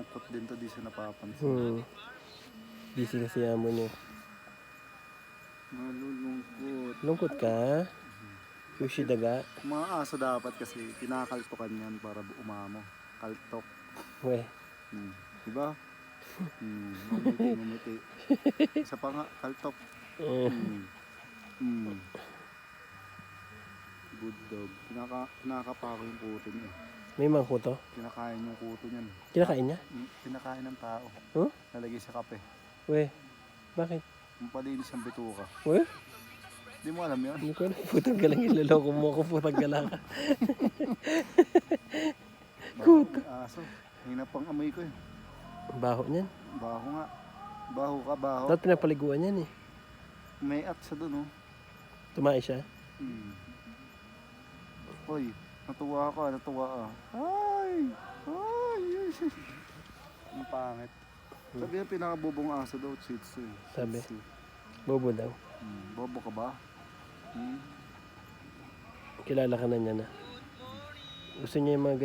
malungkot din to, di siya napapansin. Busy kasi amo niyo. Malulungkot. Lungkot ka? Sushi daga? Mga aso dapat kasi kinakaltokan yan para umamo. Kaltok. Weh. Diba? Ngumiti. Isa pa nga, kaltok. Good dog. Kinakapa ko yung kuto niya. May mga kuto? Kinakain yung kuto niyan. Kinakain niya? Kinakain ng tao. Huh? Nalagay sa kape. Weh. Bakit? Palinis ang bituka. Weh? Di mo alam yun? Hindi ko alam. Putang galang iloloko mo ako. Putang galang ka. Kuto. Aso. Hinap pang amoy ko eh. Baho niyan. Baho nga. Baho ka, baho. Dapat pinapaliguan yan eh. May at sa dun oh. Tumae siya. Hoy, natuwa ka. Ay! Ang pangit. Sabi yung pinakabubong aso daw, Shih Tzu. Sabi. Bobo daw. Bobo ka ba? Kilala ka na niya na. Gusto niya yung mga ganyan.